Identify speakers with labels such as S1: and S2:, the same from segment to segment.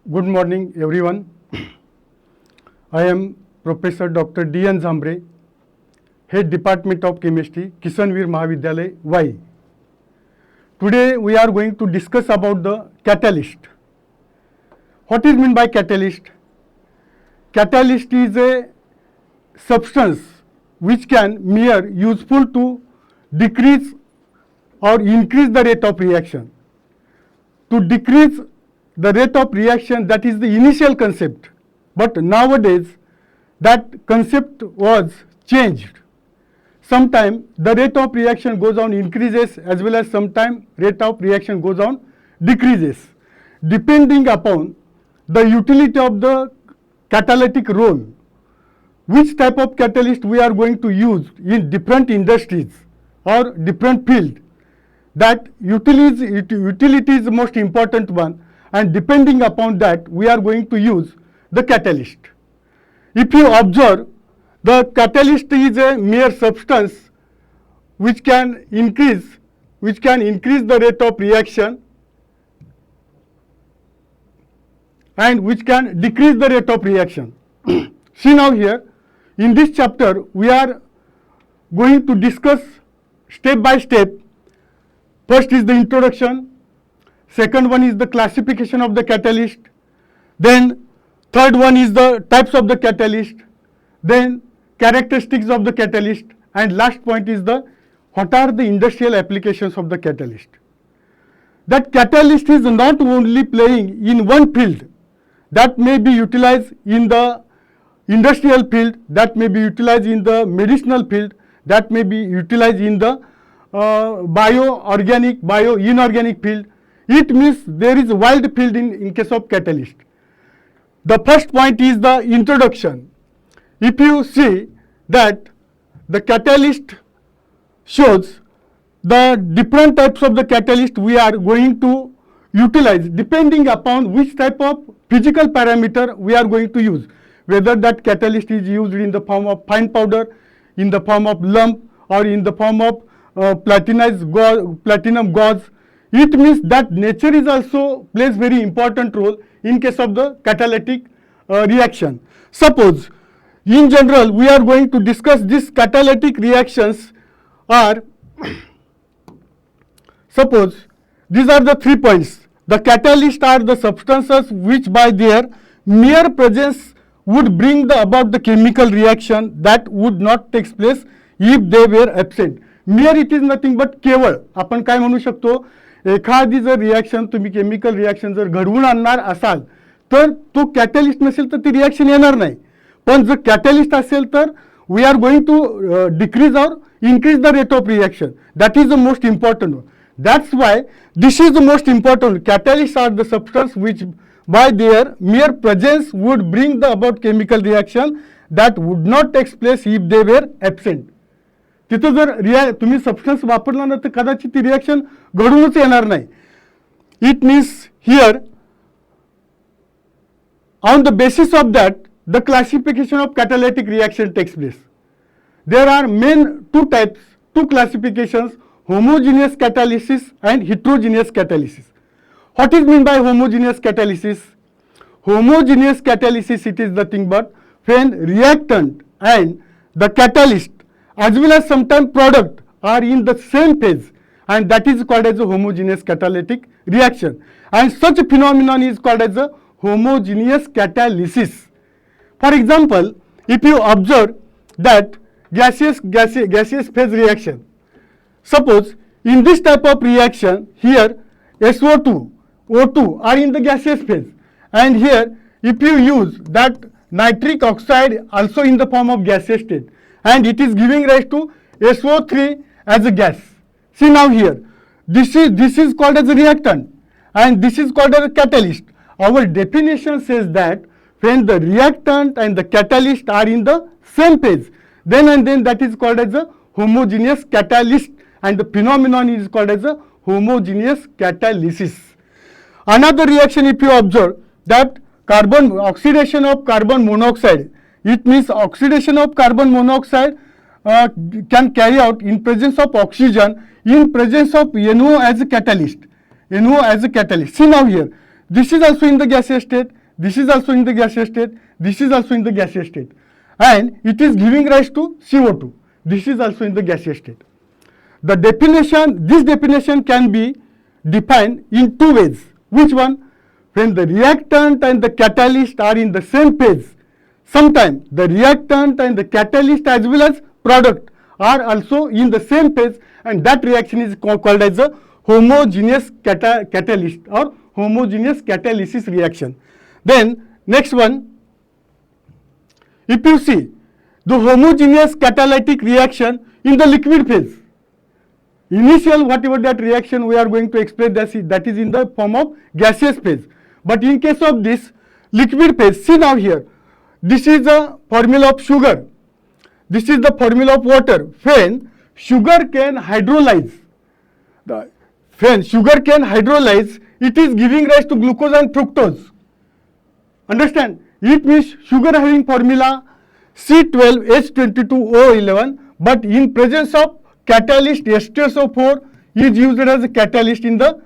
S1: Good morning, everyone. I am Professor Dr. D.N. Zambre, Head Department of Chemistry, Kisan Veer Mahavidyalaya, Y. Today we are going to discuss about the catalyst. What is meant by catalyst? Catalyst is a substance which can mere useful to decrease or increase the rate of reaction. To decrease the rate of reaction, that is the initial concept, but nowadays that concept was changed. Sometime the rate of reaction goes on increases, as well as sometime rate of reaction goes on decreases, depending upon the utility of the catalytic role. Which type of catalyst we are going to use in different industries or different field, that utility is the most important one, and depending upon that we are going to use the catalyst. If you observe, the catalyst is a mere substance which can increase the rate of reaction and which can decrease the rate of reaction. See now here, in this chapter we are going to discuss step by step. First is the introduction, second one is the classification of the catalyst, then third one is the types of the catalyst, then characteristics of the catalyst, and last point is the what are the industrial applications of the catalyst. That catalyst is not only playing in one field, that may be utilized in the industrial field, that may be utilized in the medicinal field, that may be utilized in the bio-organic, bio-inorganic field. It means there is a wide field in case of catalyst. The first point is the introduction. If you see that the catalyst shows the different types of the catalyst we are going to utilize depending upon which type of physical parameter we are going to use. Whether that catalyst is used in the form of fine powder, in the form of lump, or in the form of platinum gauze. It means that nature is also plays very important role in case of the catalytic reaction. Suppose in general we are going to discuss these catalytic reactions are suppose these are the 3 points. The catalysts are the substances which by their mere presence would bring about the chemical reaction that would not take place if they were absent. Mere it is nothing but केवळ आपण काय म्हणू शकतो, एखादी जर reaction तुम्ही chemical reaction जर घडवून आणणार असाल तर तो कॅटलिस्ट नसेल तर ती रिॲक्शन येणार नाही. पण जर कॅटलिस्ट असेल तर we are going to decrease or increase the rate of reaction. That is the most important one. That's why this is the most important. Catalysts are the substance which by their mere presence would bring about chemical reaction that would not take place if they were absent. तिथं जर तुम्ही substance वापरला ना तर कदाचित ती reaction घडूनच येणार नाही. It means here on the basis of that the classification of catalytic reaction takes place. There are main two classifications, homogeneous catalysis and heterogeneous catalysis. What is meant by homogeneous catalysis? Homogeneous catalysis, it is nothing but when reactant and the catalyst as well as sometimes product are in the same phase, and that is called as a homogeneous catalytic reaction, and such a phenomenon is called as a homogeneous catalysis. For example, if you observe that gaseous phase reaction, suppose in this type of reaction here SO2, O2 are in the gaseous phase, and here if you use that nitric oxide also in the form of gaseous state, and it is giving rise to SO3 as a gas. See now here, this is called as a reactant and this is called as a catalyst. Our definition says that when the reactant and the catalyst are in the same phase, then that is called as a homogeneous catalyst, and the phenomenon is called as a homogeneous catalysis. Another reaction, if you observe that oxidation of carbon monoxide, it means oxidation of carbon monoxide can carry out in presence of oxygen in presence of NO as a catalyst. See now here, This is also in the gaseous state. This is also in the gaseous state. This is also in the gaseous state. And it is giving rise to CO2. This is also in the gaseous state. The definition, this definition can be defined in two ways. Which one? When the reactant and the catalyst are in the same phase, sometimes the reactant and the catalyst as well as product are also in the same phase, and that reaction is called as a homogeneous catalyst or homogeneous catalysis reaction. Then next one, if you see the homogeneous catalytic reaction in the liquid phase, initial whatever that reaction we are going to explain, that is in the form of gaseous phase. But in case of this liquid phase, see now here, this is a formula of sugar, this is the formula of water. When sugar can hydrolyze, it is giving rise to glucose and fructose. Understand? It means sugar having formula C12H22O11, but in presence of catalyst H2SO4 is used as a catalyst in the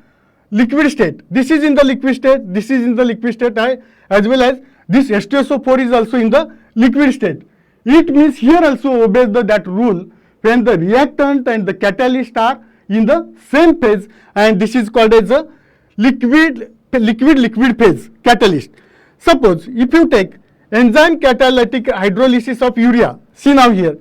S1: liquid state. This is in the liquid state, this is in the liquid state, as well as this H2SO4 is also in the liquid state. It means here also obeys that rule when the reactant and the catalyst are in the same phase, and this is called as a liquid phase catalyst. Suppose if you take enzyme catalytic hydrolysis of urea, see now here,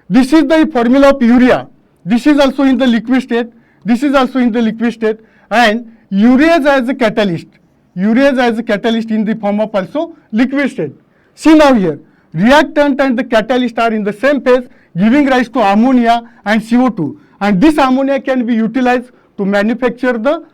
S1: this is the formula of urea, this is also in the liquid state, this is also in the liquid state, and urease as a catalyst in the form of also liquid state. See now here, reactant and the catalyst are in the same phase, giving rise to ammonia and CO2, and this ammonia can be utilized to manufacture the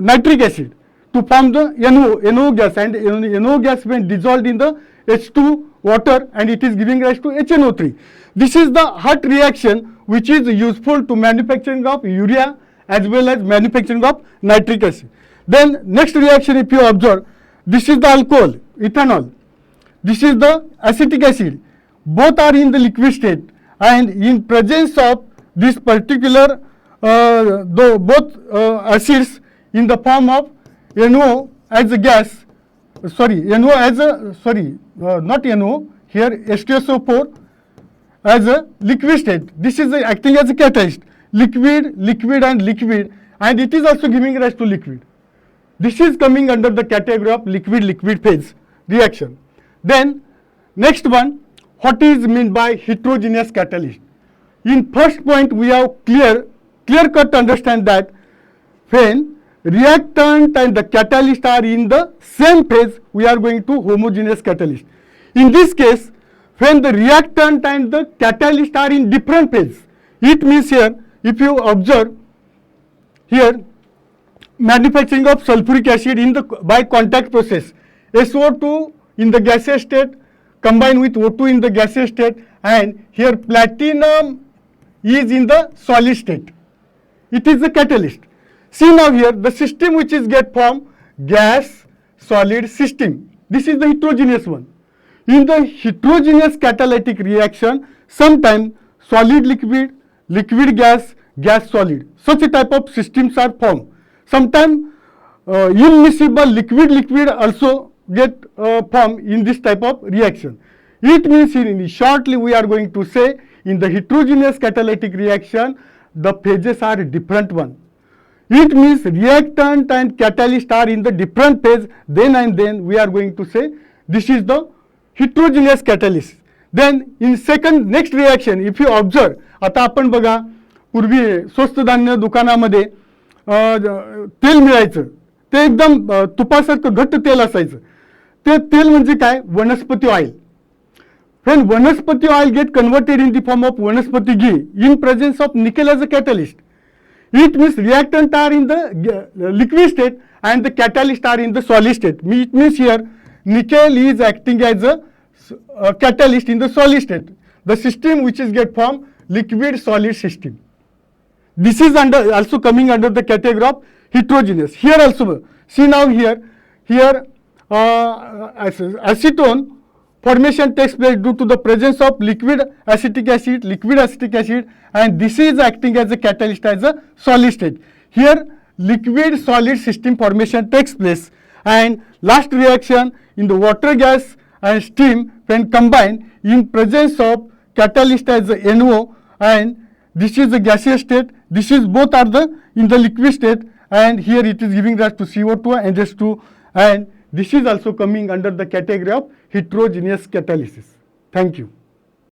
S1: nitric acid to form the NO gas, and NO gas when dissolved in the H2 water, and it is giving rise to HNO3. This is the hot reaction which is useful to manufacturing of urea as well as manufacturing of nitric acid. Then next reaction, if you observe, this is the alcohol, ethanol, this is the acetic acid, both are in the liquid state, and in presence of this particular both acids in the form of NO as a gas, NO as a, not NO, here H2SO4 as a liquid state. This is acting as a catalyst, liquid, and it is also giving rise to liquid. This is coming under the category of liquid phase reaction. Then next one, what is meant by heterogeneous catalyst? In first point, we have clear cut understand that when reactant and the catalyst are in the same phase, we are going to homogeneous catalyst. In this case, when the reactant and the catalyst are in different phase, it means here, if you observe here, manufacturing of sulfuric acid in the by contact process, SO2 in the gaseous state combined with O2 in the gaseous state, and here platinum is in the solid state. It is the catalyst. See now here, the system which is get formed, gas solid system. This is the heterogeneous one. In the heterogeneous catalytic reaction, sometimes solid liquid, liquid gas, gas solid, such a type of systems are formed. Sometimes immiscible liquid also get formed in this type of reaction. It means in shortly we are going to say in the heterogeneous catalytic reaction, the phases are different one. It means reactant and catalyst are in the different phase, then we are going to say this is the heterogeneous catalyst. Then in next reaction, if you observe, आता आपण बघा पूर्वी स्वस्त धान्य दुकानामध्ये तेल मिळायचं, ते एकदम तुपासारखं घट्ट तेल असायचं. ते तेल म्हणजे काय? वनस्पती oil. When vanaspati oil get converted in the form of vanaspati ghee in presence of nickel as a catalyst, it means reactant are in the liquid state and the catalyst are in the solid state. It means here nickel is acting as a catalyst in the solid state. The system which is get formed liquid solid system. This is also coming under the category of heterogeneous. Here also, see now here acetone formation takes place due to the presence of liquid acetic acid, and this is acting as a catalyst as a solid state. Here liquid solid system formation takes place, and last reaction in the water gas and steam when combined in presence of catalyst as the NO, and this is the gaseous state, this is both are the in the liquid state, and here it is giving rise to CO2 and H2, and this is also coming under the category of heterogeneous catalysis. Thank you.